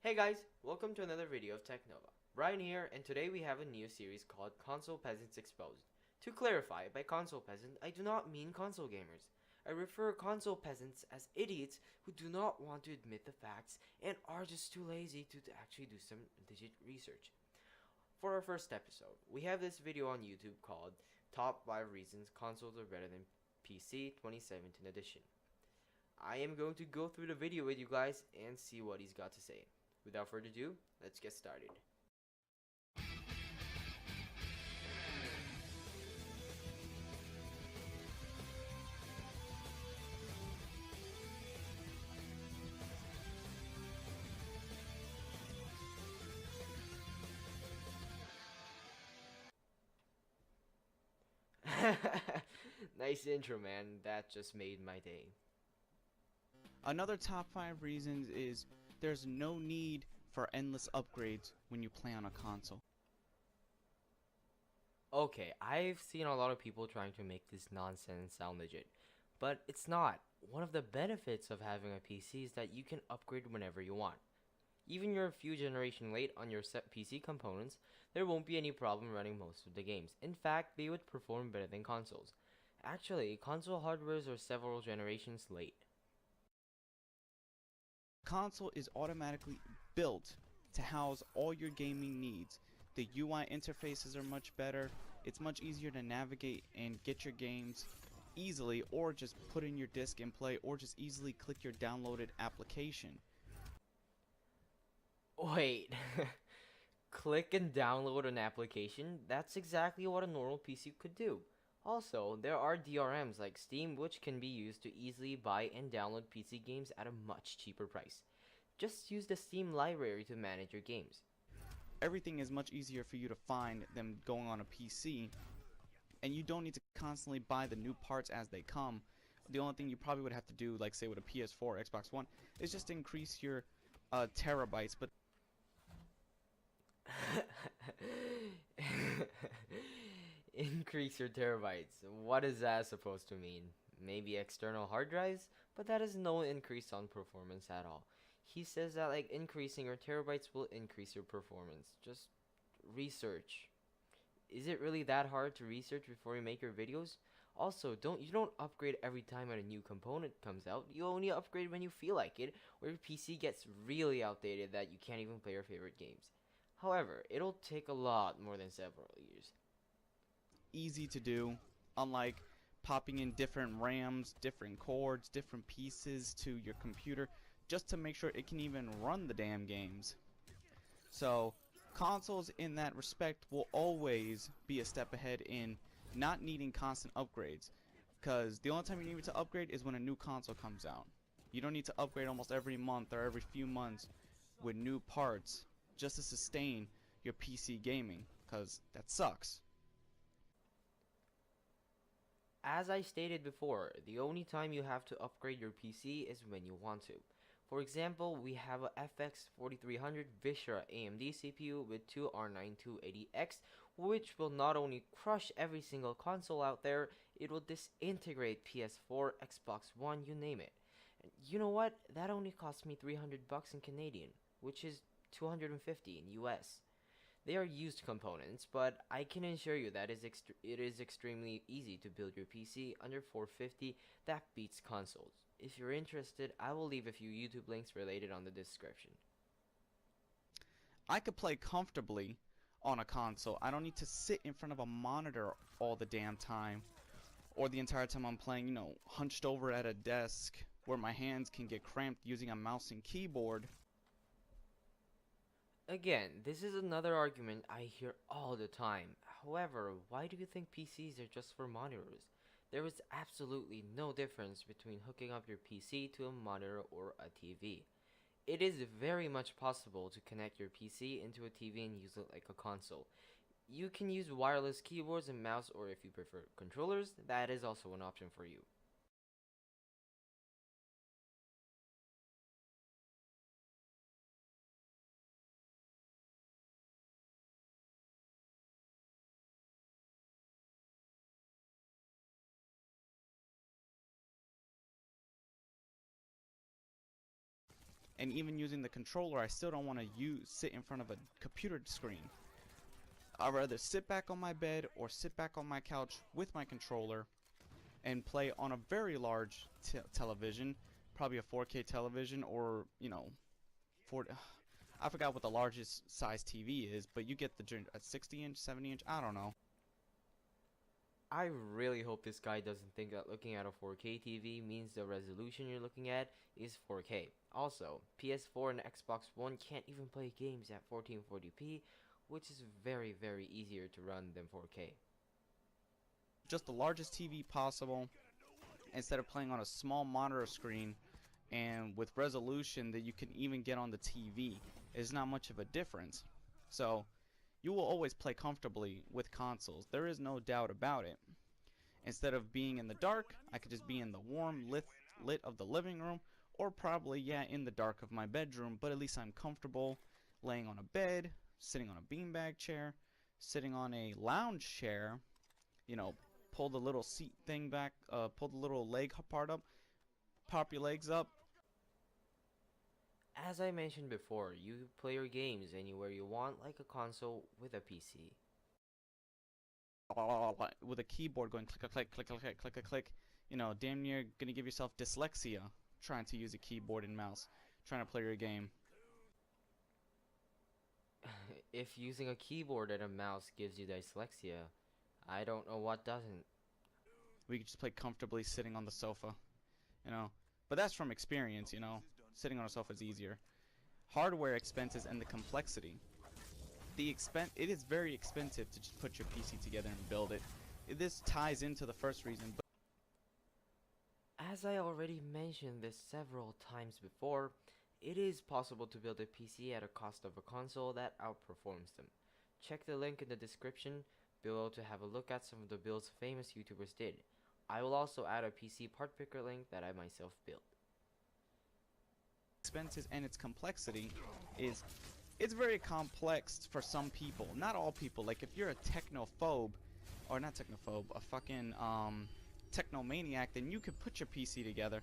Hey guys, welcome to another video of TechNova. Brian here, and today we have a new series called Console Peasants Exposed. To clarify, by console peasant, I do not mean console gamers. I refer console peasants as idiots who do not want to admit the facts and are just too lazy to actually do some legit research. For our first episode, we have this video on YouTube called Top 5 Reasons Consoles Are Better Than PC 2017 Edition. I am going to go through the video with you guys and see what he's got to say. Without further ado, let's get started. Nice intro, man. That just made my day. Another top 5 reasons is there's no need for endless upgrades when you play on a console. Okay, I've seen a lot of people trying to make this nonsense sound legit, but it's not. One of the benefits of having a PC is that you can upgrade whenever you want. Even you're a few generations late on your set PC components, there won't be any problem running most of the games. In fact, they would perform better than consoles. Actually, console hardwares are several generations late. Console is automatically built to house all your gaming needs. The UI interfaces are much better. It's much easier to navigate and get your games easily, or just put in your disc and play, or just easily click your downloaded application. Wait, click and download an application? That's exactly what a normal PC could do. Also, there are DRMs like Steam which can be used to easily buy and download PC games at a much cheaper price. Just use the Steam library to manage your games. Everything is much easier for you to find than going on a PC, and you don't need to constantly buy the new parts as they come. The only thing you probably would have to do, like say with a PS4 or Xbox One, is just increase your terabytes. But Increase your terabytes. What is that supposed to mean? Maybe external hard drives? But that is no increase on performance at all. He says that like increasing your terabytes will increase your performance. Just research. Is it really that hard to research before you make your videos? Also, don't upgrade every time a new component comes out. You only upgrade when you feel like it, or your PC gets really outdated that you can't even play your favorite games. However, it'll take a lot more than several years. easy to do, unlike popping in different RAMs, different cords, different pieces to your computer just to make sure it can even run the damn games. So consoles in that respect will always be a step ahead in not needing constant upgrades, because the only time you need to upgrade is when a new console comes out. You don't need to upgrade almost every month or every few months with new parts just to sustain your PC gaming, because that sucks. As I stated before, the only time you have to upgrade your PC is when you want to. For example, we have a FX 4300 Viscera AMD CPU with two R9 280X, which will not only crush every single console out there, it will disintegrate PS4, Xbox One, you name it. And you know what? That only cost me 300 bucks in Canadian, which is 250 in US. They are used components, but I can assure you that it is extremely easy to build your PC under 450 that beats consoles. If you're interested, I will leave a few YouTube links related on the description. I could play comfortably on a console. I don't need to sit in front of a monitor all the damn time, or the entire time I'm playing, hunched over at a desk where my hands can get cramped using a mouse and keyboard. Again, this is another argument I hear all the time. However, why do you think PCs are just for monitors? There is absolutely no difference between hooking up your PC to a monitor or a TV. It is very much possible to connect your PC into a TV and use it like a console. You can use wireless keyboards and mouse, or if you prefer controllers, that is also an option for you. And even using the controller, I still don't want to sit in front of a computer screen. I'd rather sit back on my bed or sit back on my couch with my controller and play on a very large television, probably a 4K television, or I forgot what the largest size TV is, but you get the a 60-inch, 70-inch, I don't know. I really hope this guy doesn't think that looking at a 4K TV means the resolution you're looking at is 4K. Also, PS4 and Xbox One can't even play games at 1440p, which is very, very easier to run than 4K. Just the largest TV possible, instead of playing on a small monitor screen and with resolution that you can even get on the TV, is not much of a difference. So you will always play comfortably with consoles. There is no doubt about it. Instead of being in the dark, I could just be in the warm lit of the living room, or probably, yeah, in the dark of my bedroom, but at least I'm comfortable laying on a bed, sitting on a beanbag chair, sitting on a lounge chair, pull the little seat thing back, pull the little leg part up, pop your legs up. As I mentioned before, you play your games anywhere you want like a console with a PC. With a keyboard going click, click, click, click, click, click, click. Damn near gonna give yourself dyslexia trying to use a keyboard and mouse, trying to play your game. If using a keyboard and a mouse gives you dyslexia, I don't know what doesn't. We could just play comfortably sitting on the sofa, But that's from experience, Sitting on a sofa is easier. Hardware expenses and the complexity. It is very expensive to just put your PC together and build it. This ties into the first reason, but as I already mentioned this several times before, it is possible to build a PC at a cost of a console that outperforms them. Check the link in the description below to have a look at some of the builds famous YouTubers did. I will also add a PC part picker link that I myself built. Expenses and its complexity is it's very complex for some people. Not all people. Like if you're a technophobe, or not technophobe, a fucking technomaniac, then you could put your PC together.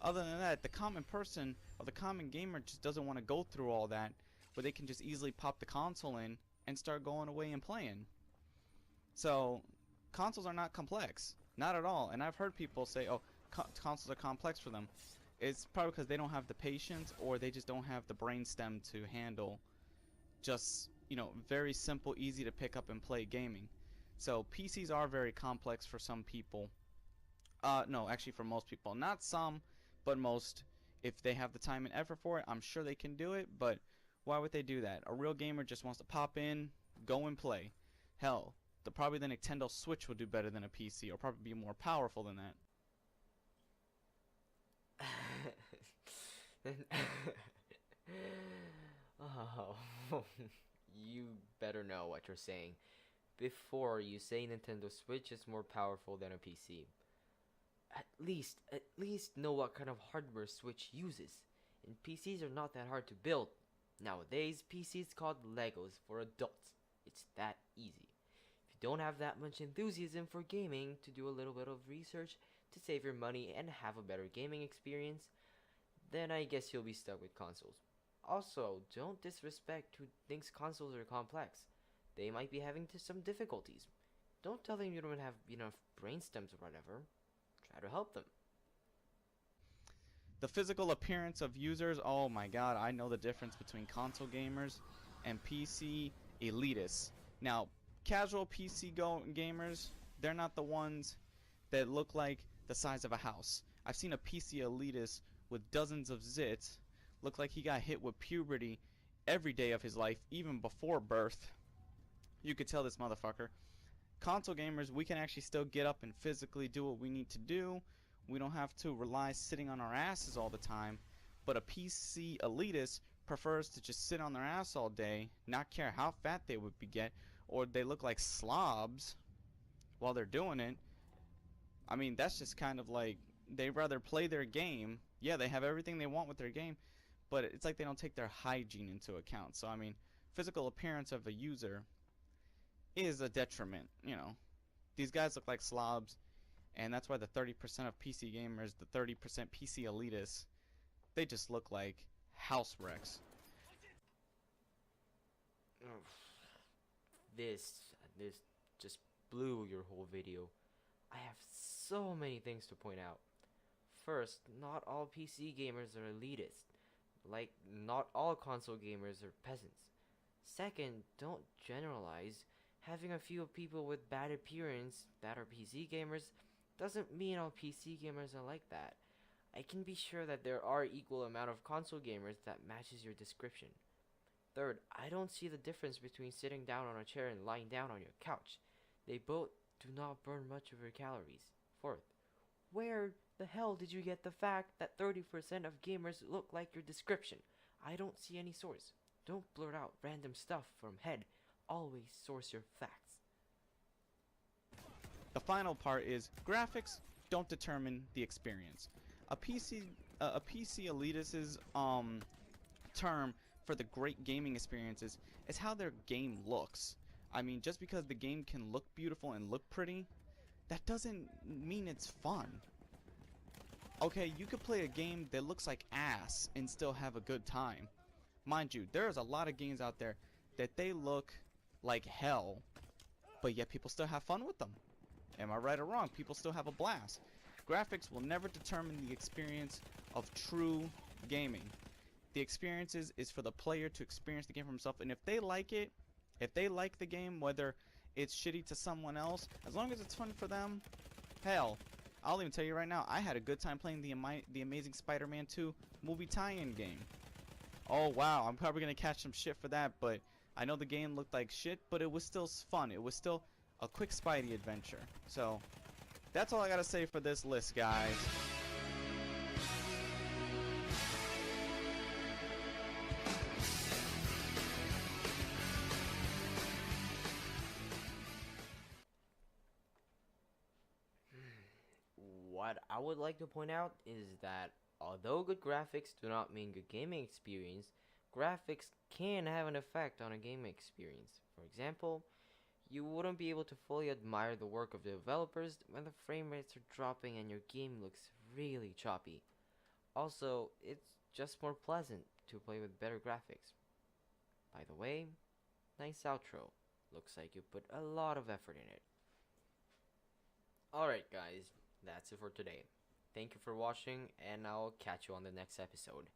Other than that, the common person or the common gamer just doesn't want to go through all that, where they can just easily pop the console in and start going away and playing. So consoles are not complex, not at all. And I've heard people say, oh, consoles are complex for them. It's probably because they don't have the patience, or they just don't have the brainstem to handle just, very simple, easy to pick up and play gaming. So PCs are very complex for some people. No, actually for most people. Not some, but most. If they have the time and effort for it, I'm sure they can do it, but why would they do that? A real gamer just wants to pop in, go and play. Hell, probably the Nintendo Switch will do better than a PC, or probably be more powerful than that. Oh, you better know what you're saying before you say Nintendo Switch is more powerful than a PC. At least know what kind of hardware Switch uses. And PCs are not that hard to build. Nowadays, PCs called Legos for adults. It's that easy. If you don't have that much enthusiasm for gaming to do a little bit of research to save your money and have a better gaming experience, then I guess you'll be stuck with consoles. Also, don't disrespect who thinks consoles are complex. They might be having some difficulties. Don't tell them you don't have enough brain stems or whatever. Try to help them. The physical appearance of users, oh my god, I know the difference between console gamers and PC elitists. Now, casual PC gamers, they're not the ones that look like the size of a house. I've seen a PC elitist with dozens of zits look like he got hit with puberty every day of his life, even before birth. You could tell this motherfucker. Console gamers, we can actually still get up and physically do what we need to do. We don't have to rely sitting on our asses all the time. But a PC elitist prefers to just sit on their ass all day, not care how fat they would get, or they look like slobs while they're doing it. I mean, that's just kind of like, they rather play their game. Yeah, they have everything they want with their game, but it's like they don't take their hygiene into account. So, I mean, physical appearance of a user is a detriment, These guys look like slobs, and that's why the 30% of PC gamers, the 30% PC elitists, they just look like house wrecks. Ugh, this just blew your whole video. I have so many things to point out. First, not all PC gamers are elitist. Like, not all console gamers are peasants. Second, don't generalize. Having a few people with bad appearance that are PC gamers doesn't mean all PC gamers are like that. I can be sure that there are equal amount of console gamers that matches your description. Third, I don't see the difference between sitting down on a chair and lying down on your couch. They both do not burn much of your calories. Fourth, where the hell did you get the fact that 30% of gamers look like your description? I don't see any source. Don't blurt out random stuff from head. Always source your facts. The final part is graphics don't determine the experience. A PC elitist's term for the great gaming experiences is how their game looks. I mean, just because the game can look beautiful and look pretty, that doesn't mean it's fun. Okay, you could play a game that looks like ass and still have a good time. Mind you, there's a lot of games out there that they look like hell, but yet people still have fun with them. Am I right or wrong? People still have a blast. Graphics will never determine the experience of true gaming. The experiences is for the player to experience the game for himself, and if they like it, if they like the game, whether it's shitty to someone else, as long as it's fun for them, hell, I'll even tell you right now, I had a good time playing the Amazing Spider-Man 2 movie tie-in game. Oh wow, I'm probably gonna catch some shit for that, but I know the game looked like shit, but it was still fun. It was still a quick Spidey adventure. So that's all I gotta say for this list, guys. What I would like to point out is that although good graphics do not mean good gaming experience, graphics can have an effect on a gaming experience. For example, you wouldn't be able to fully admire the work of the developers when the frame rates are dropping and your game looks really choppy. Also, it's just more pleasant to play with better graphics. By the way, nice outro. Looks like you put a lot of effort in it. Alright guys, that's it for today. Thank you for watching, and I'll catch you on the next episode.